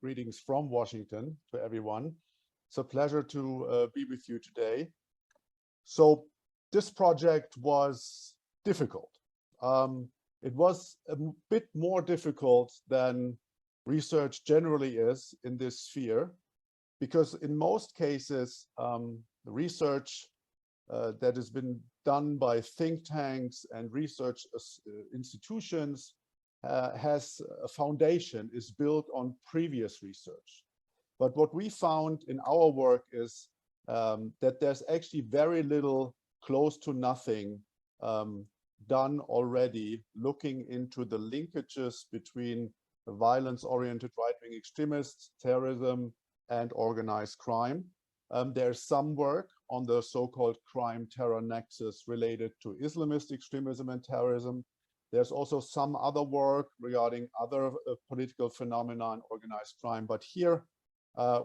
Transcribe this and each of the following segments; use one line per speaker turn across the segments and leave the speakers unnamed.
greetings from Washington to everyone. It's a pleasure to be with you today. So this project was difficult. It was a bit more difficult than research generally is in this sphere, because in most cases, the research that has been done by think tanks and research institutions has a foundation, is built on previous research. But what we found in our work is that there's actually very little, close to nothing, done already looking into the linkages between violence-oriented right-wing extremists, terrorism, and organized crime. There's some work on the so-called crime-terror nexus related to Islamist extremism and terrorism. There's also some other work regarding other political phenomena and organized crime. But here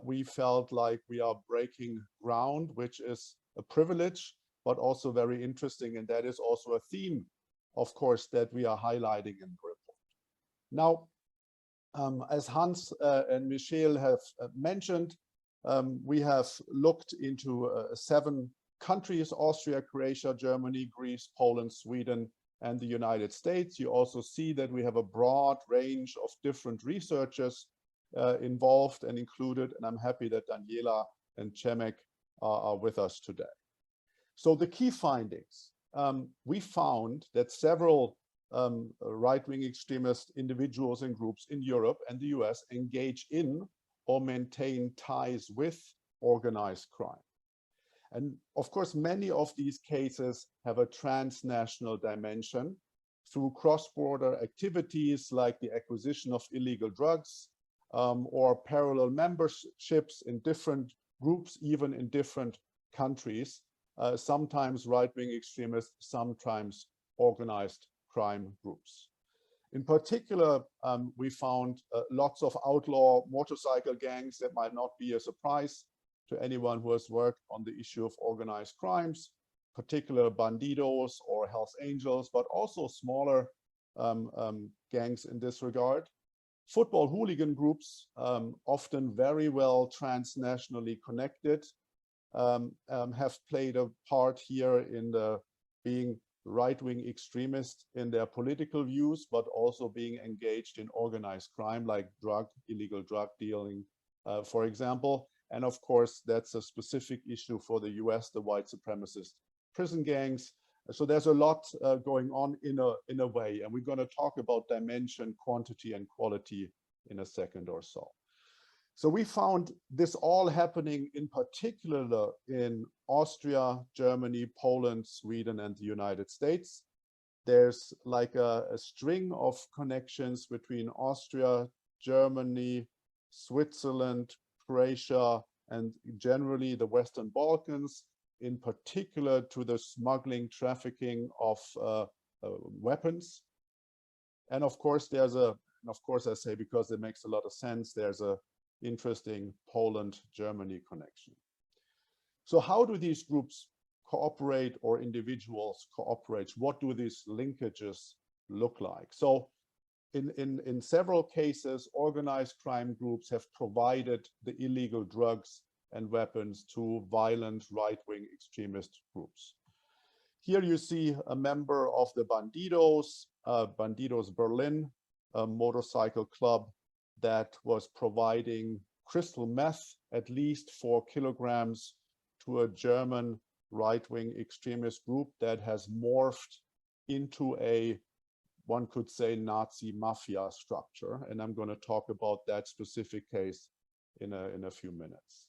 we felt like we are breaking ground, which is a privilege, but also very interesting. And that is also a theme, of course, that we are highlighting in the report. Now, as Hans and Michel have mentioned, we have looked into 7 countries: Austria, Croatia, Germany, Greece, Poland, Sweden, and the United States. You also see that we have a broad range of different researchers involved and included, and I'm happy that Daniela and Cemek are with us today. So the key findings, we found that several right-wing extremist individuals and groups in Europe and the US engage in or maintain ties with organized crime. And of course, many of these cases have a transnational dimension through cross-border activities like the acquisition of illegal drugs or parallel memberships in different groups, even in different countries, sometimes right-wing extremists, sometimes organized crime groups. In particular, we found lots of outlaw motorcycle gangs. That might not be a surprise to anyone who has worked on the issue of organized crimes, particular bandidos or Hells Angels, but also smaller gangs in this regard. Football hooligan groups, often very well transnationally connected, have played a part here in being right-wing extremists in their political views, but also being engaged in organized crime like illegal drug dealing, for example. And of course, that's a specific issue for the US, the white supremacist prison gangs. So there's a lot going on in a way, and we're going to talk about dimension, quantity, and quality in a second or so. So we found this all happening in particular in Austria, Germany, Poland, Sweden, and the United States. There's like a string of connections between Austria, Germany, Switzerland, Croatia, and generally the Western Balkans, in particular to the smuggling, trafficking of weapons. And of course, I say because it makes a lot of sense, there's a interesting Poland-Germany connection. So how do these groups cooperate, or individuals cooperate? What do these linkages look like? So in several cases, organized crime groups have provided the illegal drugs and weapons to violent right-wing extremist groups. Here you see a member of the Bandidos, Bandidos Berlin, a motorcycle club that was providing crystal meth, at least 4 kilograms, to a German right-wing extremist group that has morphed into a, one could say, Nazi mafia structure. And I'm going to talk about that specific case in a few minutes.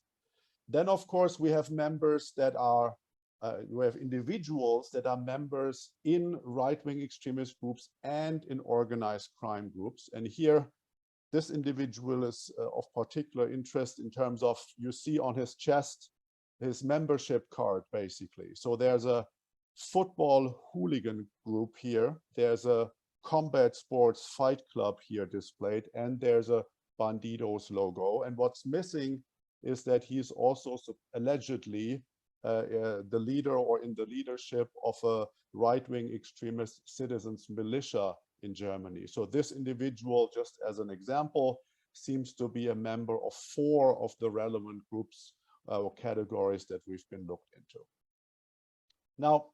Then, of course, we have members that are, we have individuals that are members in right-wing extremist groups and in organized crime groups. And here, this individual is of particular interest in terms of, you see on his chest, his membership card, basically. So there's a football hooligan group here. There's a combat sports fight club here displayed, and there's a Bandidos logo. And what's missing is that he's also allegedly the leader or in the leadership of a right-wing extremist citizens militia in Germany. So this individual, just as an example, seems to be a member of 4 of the relevant groups or categories that we've been looked into. Now,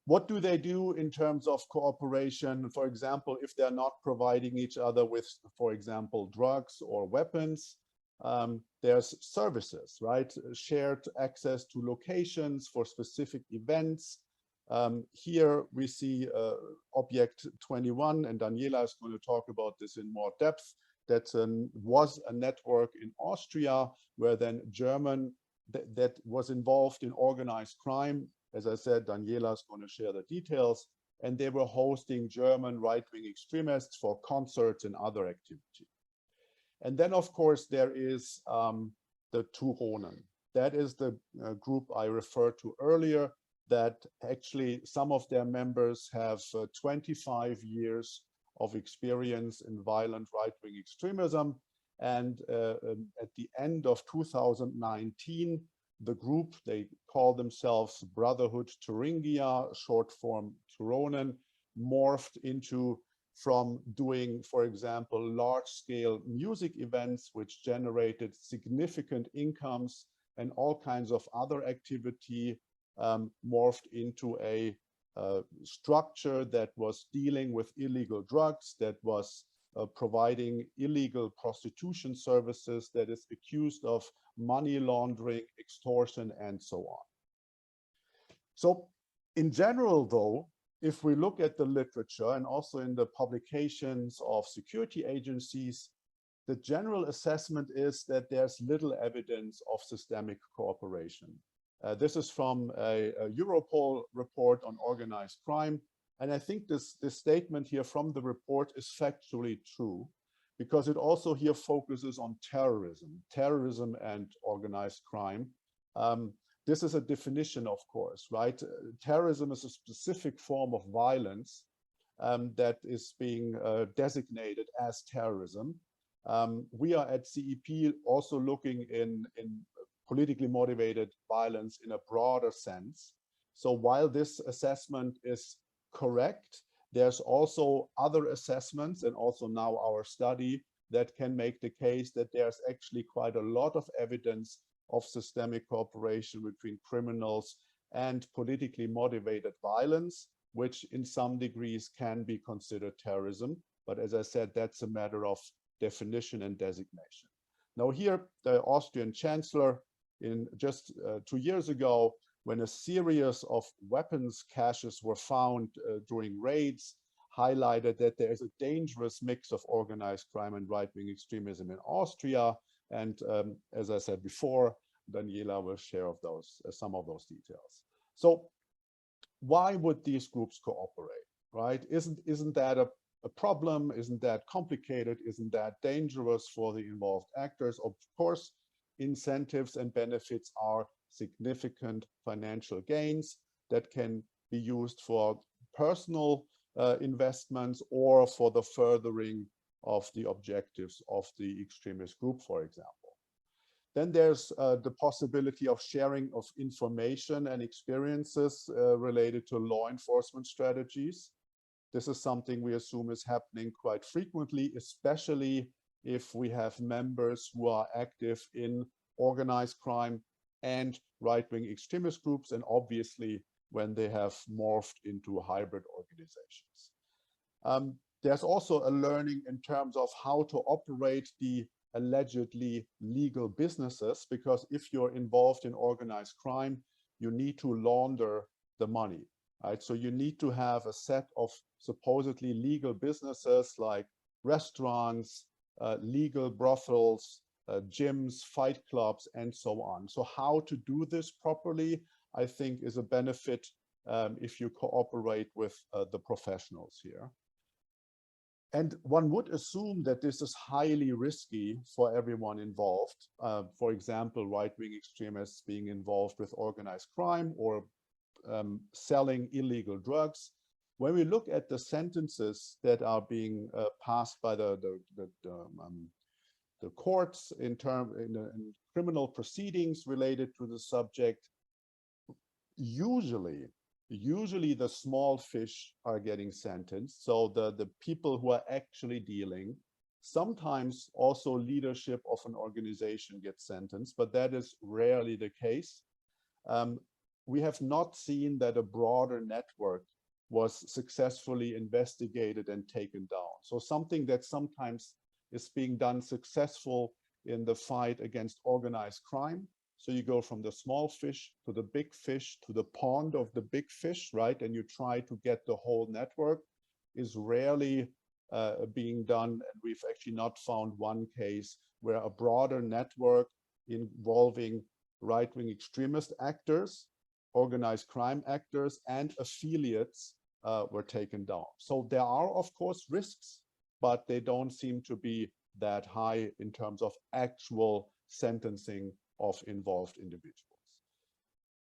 what do they do in terms of cooperation? For example, if they're not providing each other with, for example, drugs or weapons, there's services, right? Shared access to locations for specific events. Here we see Object 21, and Daniela is going to talk about this in more depth. That was a network in Austria where then German that was involved in organized crime. As I said, Daniela is going to share the details, and they were hosting German right-wing extremists for concerts and other activity. And then, of course, there is the Turonen. That is the group I referred to earlier, that actually some of their members have 25 years of experience in violent right-wing extremism. And at the end of 2019, the group, they call themselves Brotherhood Thuringia, short form Turonen, morphed into from doing, for example, large-scale music events, which generated significant incomes and all kinds of other activity, morphed into a structure that was dealing with illegal drugs, that was providing illegal prostitution services, that is accused of money laundering, extortion, and so on. So in general, though, if we look at the literature and also in the publications of security agencies, the general assessment is that there's little evidence of systemic cooperation. This is from a Europol report on organized crime. And I think this statement here from the report is factually true, because it also here focuses on terrorism and organized crime. This is a definition, of course, right? Terrorism is a specific form of violence that is being designated as terrorism. We are at CEP also looking in politically motivated violence in a broader sense. So while this assessment is correct, there's also other assessments and also now our study that can make the case that there's actually quite a lot of evidence of systemic cooperation between criminals and politically motivated violence, which in some degrees can be considered terrorism. But as I said, that's a matter of definition and designation. Now here, the Austrian Chancellor, in just 2 years ago, when a series of weapons caches were found during raids, highlighted that there is a dangerous mix of organized crime and right-wing extremism in Austria. And as I said before, Daniela will share of those, some of those details. So why would these groups cooperate, right? Isn't that a problem? Isn't that complicated? Isn't that dangerous for the involved actors? Of course, incentives and benefits are significant financial gains that can be used for personal investments or for the furthering of the objectives of the extremist group, for example. Then there's the possibility of sharing of information and experiences related to law enforcement strategies. This is something we assume is happening quite frequently, especially if we have members who are active in organized crime and right-wing extremist groups, and obviously when they have morphed into hybrid organizations. There's also a learning in terms of how to operate the allegedly legal businesses, because if you're involved in organized crime, you need to launder the money, right? So you need to have a set of supposedly legal businesses like restaurants, legal brothels, gyms, fight clubs, and so on. So how to do this properly, I think, is a benefit if you cooperate with the professionals here. And one would assume that this is highly risky for everyone involved. For example, right-wing extremists being involved with organized crime or selling illegal drugs. When we look at the sentences that are being passed by the courts in criminal proceedings related to the subject, usually the small fish are getting sentenced. So the people who are actually dealing, Sometimes also leadership of an organization gets sentenced, but that is rarely the case. We have not seen that a broader network was successfully investigated and taken down. So something that sometimes is being done successful in the fight against organized crime. So you go from the small fish to the big fish to the pond of the big fish, right? And you try to get the whole network, is rarely being done. And we've actually not found one case where a broader network involving right-wing extremist actors, organized crime actors, and affiliates were taken down. So there are, of course, risks, but they don't seem to be that high in terms of actual sentencing of involved individuals.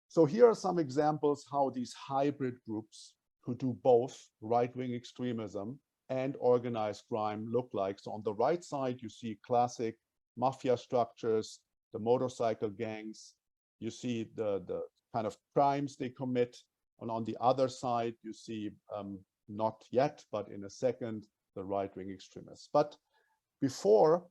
So here are some examples how these hybrid groups who do both right-wing extremism and organized crime look like. So on the right side, you see classic mafia structures, the motorcycle gangs, you see the kind of crimes they commit. And on the other side, you see, not yet, but in a second, the right-wing extremists. But before,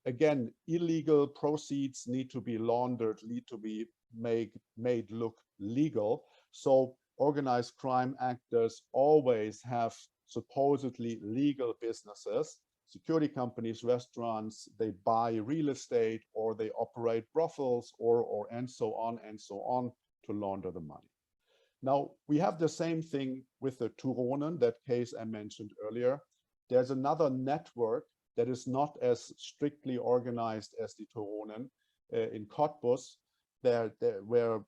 again, illegal proceeds need to be laundered, need to be made look legal. So organized crime actors always have supposedly legal businesses, security companies, restaurants, they buy real estate, or they operate brothels, or and so on to launder the money. Now, we have the same thing with the Turonen, that case I mentioned earlier. There's another network that is not as strictly organized as the Turonen in Cottbus, where,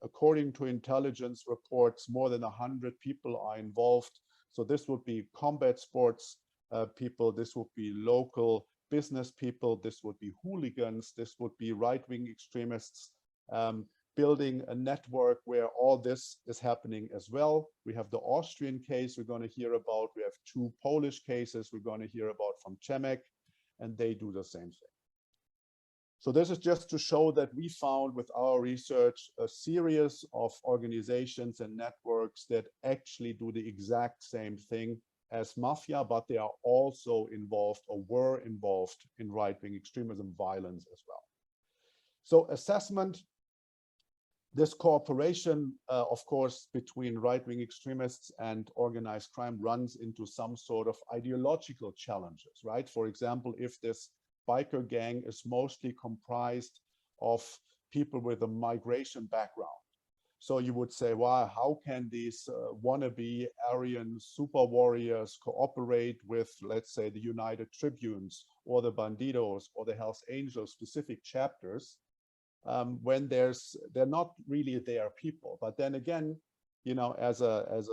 according to intelligence reports, more than 100 people are involved. So this would be combat sports people, this would be local business people, this would be hooligans, this would be right-wing extremists, building a network where all this is happening as well. We have the Austrian case we're going to hear about. We have 2 Polish cases we're going to hear about from Przemek, and they do the same thing. So this is just to show that we found with our research a series of organizations and networks that actually do the exact same thing as mafia, but they are also involved or were involved in right-wing extremism violence as well. So assessment, this cooperation, of course, between right-wing extremists and organized crime runs into some sort of ideological challenges, right? For example, if this biker gang is mostly comprised of people with a migration background. So you would say, well, how can these wannabe Aryan super warriors cooperate with, let's say, the United Tribunes or the Bandidos or the Hells Angels specific chapters, when they're not really their people? But then again, you know, as a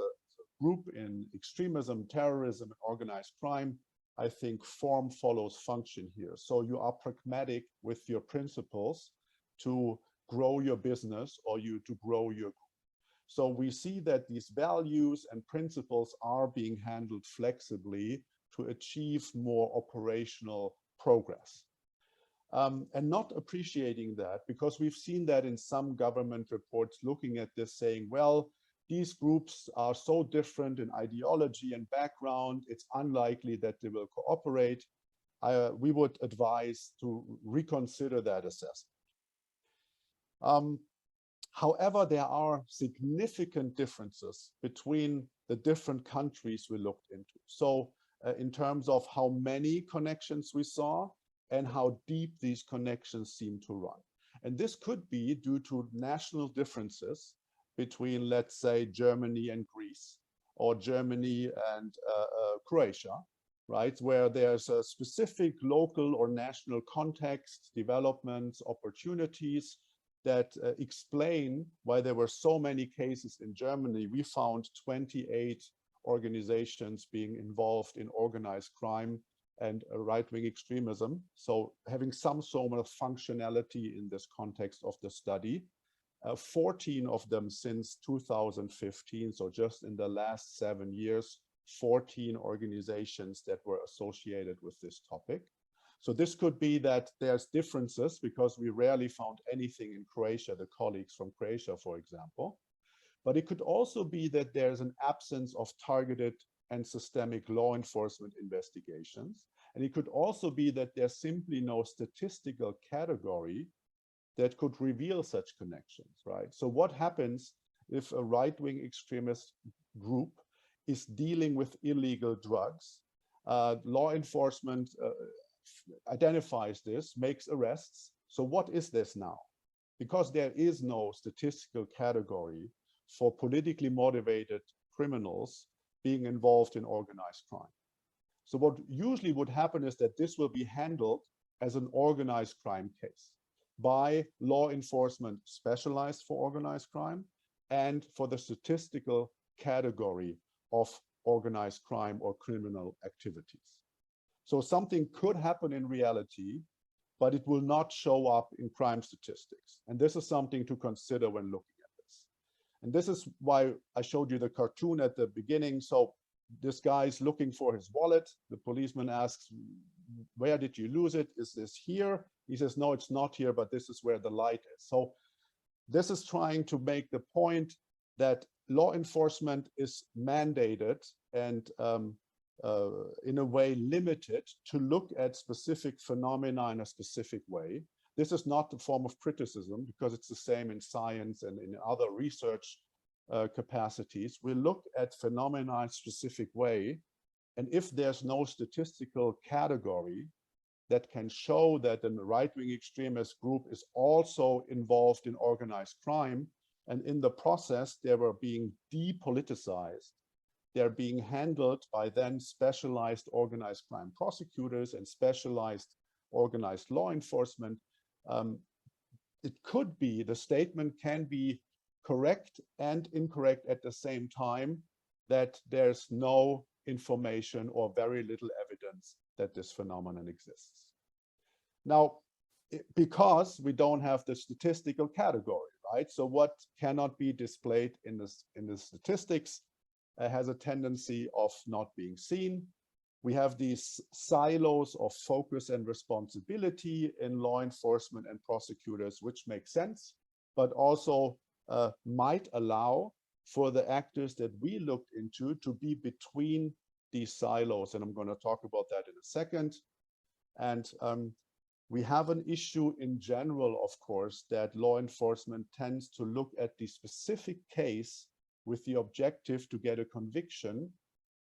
group in extremism, terrorism, and organized crime, I think form follows function here. So you are pragmatic with your principles to grow your business or to grow your group. So we see that these values and principles are being handled flexibly to achieve more operational progress. And not appreciating that, because we've seen that in some government reports looking at this saying, well, these groups are so different in ideology and background, it's unlikely that they will cooperate. We would advise to reconsider that assessment. However, there are significant differences between the different countries we looked into. So in terms of how many connections we saw and how deep these connections seem to run. And this could be due to national differences between, let's say, Germany and Greece, or Germany and Croatia, right? Where there's a specific local or national context, developments, opportunities that explain why there were so many cases in Germany. We found 28 organizations being involved in organized crime and right-wing extremism. So having some sort of functionality in this context of the study. 14 of them since 2015, so just in the last 7 years, 14 organizations that were associated with this topic. So this could be that there's differences because we rarely found anything in Croatia, the colleagues from Croatia, for example. But it could also be that there's an absence of targeted and systemic law enforcement investigations. And it could also be that there's simply no statistical category that could reveal such connections, right? So what happens if a right-wing extremist group is dealing with illegal drugs? Law enforcement identifies this, makes arrests. So what is this now? Because there is no statistical category for politically motivated criminals being involved in organized crime. So what usually would happen is that this will be handled as an organized crime case by law enforcement specialized for organized crime and for the statistical category of organized crime or criminal activities. So something could happen in reality, but it will not show up in crime statistics. And this is something to consider when looking at this. And this is why I showed you the cartoon at the beginning. So this guy's looking for his wallet. The policeman asks, where did you lose it? Is this here? He says, no, it's not here, but this is where the light is. So this is trying to make the point that law enforcement is mandated and in a way limited to look at specific phenomena in a specific way. This is not a form of criticism because it's the same in science and in other research capacities. We look at phenomena in a specific way, and if there's no statistical category that can show that a right-wing extremist group is also involved in organized crime, and in the process they were being depoliticized, they're being handled by then specialized organized crime prosecutors and specialized organized law enforcement, it could be, the statement can be correct and incorrect at the same time, that there's no information or very little evidence that this phenomenon exists. Now, because we don't have the statistical category, right? So what cannot be displayed in the statistics has a tendency of not being seen. We have these silos of focus and responsibility in law enforcement and prosecutors, which makes sense, but also might allow for the actors that we looked into to be between these silos. And I'm going to talk about that in a second. And we have an issue in general, of course, that law enforcement tends to look at the specific case with the objective to get a conviction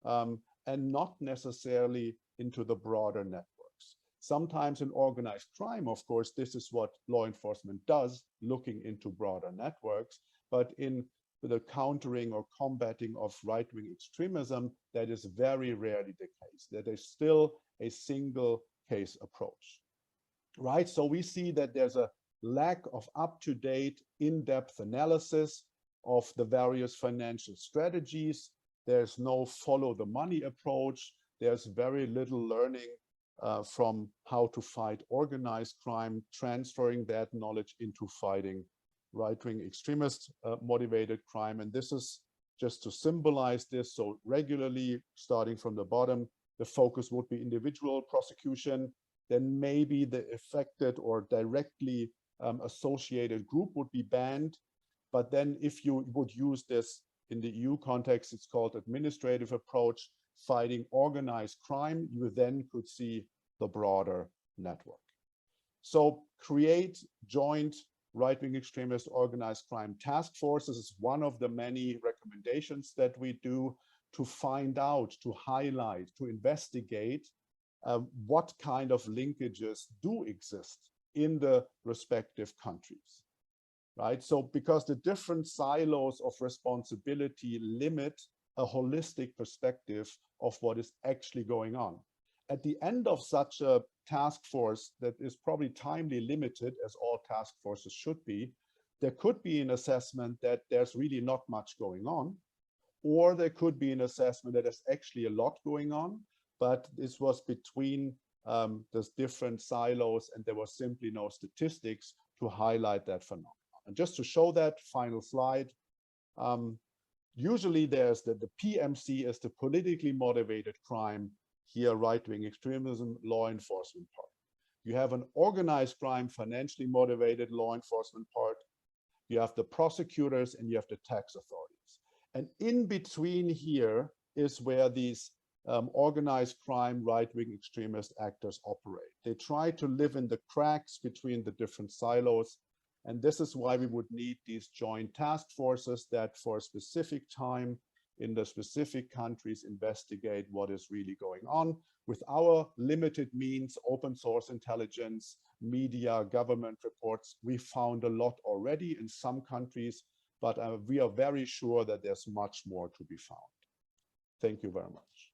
and not necessarily into the broader networks. Sometimes in organized crime, of course, this is what law enforcement does, looking into broader networks, but in the countering or combating of right-wing extremism, that is very rarely the case. That is still a single case approach, right? So we see that there's a lack of up-to-date, in-depth analysis of the various financial strategies. There's no follow the money approach. There's very little learning from how to fight organized crime, transferring that knowledge into fighting right-wing extremist motivated crime. And this is just to symbolize this. So regularly, starting from the bottom, the focus would be individual prosecution. Then maybe the affected or directly associated group would be banned. But then if you would use this in the EU context, it's called administrative approach, fighting organized crime, you then could see the broader network. So create joint right-wing extremist organized crime task forces is one of the many recommendations that we do to find out, to highlight, to investigate what kind of linkages do exist in the respective countries, right? So because the different silos of responsibility limit a holistic perspective of what is actually going on. At the end of such a task force that is probably timely limited, as all task forces should be, there could be an assessment that there's really not much going on, or there could be an assessment that there's actually a lot going on, but this was between the different silos and there was simply no statistics to highlight that phenomenon. And just to show that, final slide, usually there's the PMC is the politically motivated crime, here right-wing extremism, law enforcement part. You have an organized crime, financially motivated law enforcement part. You have the prosecutors and you have the tax authorities. And in between here is where these organized crime, right-wing extremist actors operate. They try to live in the cracks between the different silos. And this is why we would need these joint task forces that for a specific time in the specific countries investigate what is really going on. With our limited means, open source intelligence, media, government reports, we found a lot already in some countries, but we are very sure that there's much more to be found. Thank you very much.